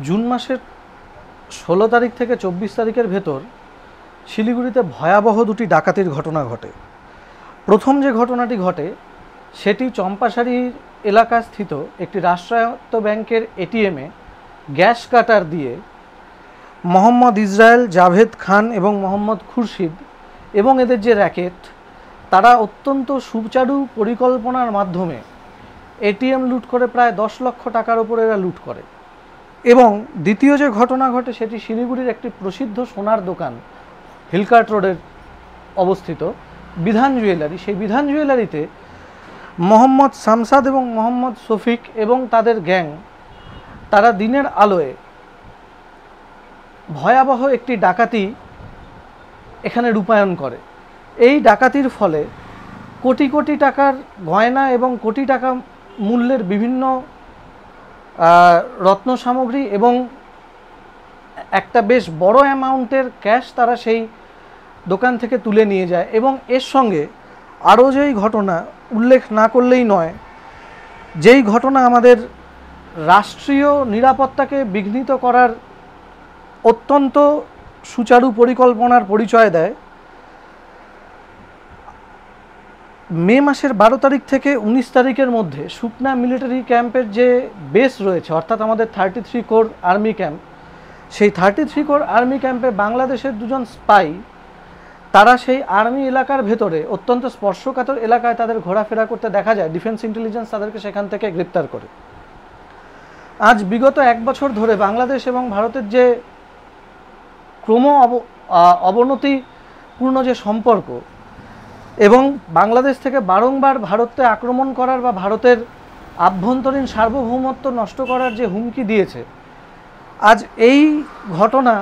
June মাসের 16 তারিখ থেকে 24 তারিখের ভেতর শিলিগুড়িতে ভয়াবহ দুটি ডাকাতির ঘটনা ঘটে। প্রথম যে ঘটনাটি ঘটে সেটি চম্পাশাড়ি এলাকাস্থিত একটি রাষ্ট্রায়ত্ত ব্যাংকের এটিএমে গ্যাস কাটার দিয়ে মোহাম্মদ ইসরায়েল, জাভেদ খান এবং মোহাম্মদ খুরশিদ এবং এদের যে র্যাকেট, তারা অত্যন্ত সুচারু পরিকল্পনার মাধ্যমে এটিএম লুট করে প্রায় 10 লক্ষ টাকার উপরে এরা লুট করে। এবং দ্বিতীয় যে ঘটনা ঘটে সেটি শিলিগুড়ির একটি প্রসিদ্ধ সোনার দোকান হিলকার্ট রোডের অবস্থিত বিধান জুয়েলারি। সেই বিধান জুয়েলারিতে মোহাম্মদ শামসাদ এবং মোহাম্মদ শফিক এবং তাদের গ্যাং তারা দিনের আলোয় ভয়াবহ একটি ডাকাতি এখানে রূপায়ণ করে। এই ডাকাতির ফলে কোটি কোটি টাকার গয়না এবং কোটি টাকা মূল্যের বিভিন্ন রত্ন সামগ্রী এবং একটা বেশ বড় অ্যামাউন্টের ক্যাশ তারা সেই দোকান থেকে তুলে নিয়ে যায়। এবং এর সঙ্গে আরও যেই ঘটনা উল্লেখ না করলেই নয়, যেই ঘটনা আমাদের রাষ্ট্রীয় নিরাপত্তাকে বিঘ্নিত করার অত্যন্ত সুচারু পরিকল্পনার পরিচয় দেয়। মে মাসের 12 তারিখ থেকে 19 তারিখের মধ্যে সুকনা মিলিটারি ক্যাম্পের যে বেস রয়েছে, অর্থাৎ আমাদের 33 কোর আর্মি ক্যাম্প, সেই 33 কোর আর্মি ক্যাম্পে বাংলাদেশের দুজন স্পাই তারা সেই আর্মি এলাকার ভেতরে অত্যন্ত স্পর্শকাতর এলাকায় তাদের ঘোরাফেরা করতে দেখা যায়। ডিফেন্স ইন্টেলিজেন্স তাদেরকে সেখান থেকে গ্রেপ্তার করে। আজ বিগত 1 বছর ধরে বাংলাদেশ এবং ভারতের যে ক্রম অবনতিপূর্ণ যে সম্পর্ক এবং বাংলাদেশ থেকে বারংবার ভারতকে আক্রমণ করার বা ভারতের আভ্যন্তরীণ সার্বভৌমত্ব নষ্ট করার যে হুমকি দিয়েছে, আজ এই ঘটনা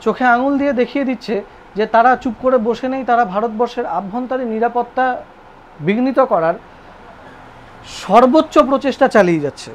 চোখে আঙুল দিয়ে দেখিয়ে দিচ্ছে যে তারা চুপ করে বসে নেই, তারা ভারতবর্ষের আভ্যন্তরীণ নিরাপত্তা বিঘ্নিত করার সর্বোচ্চ প্রচেষ্টা চালিয়ে যাচ্ছে।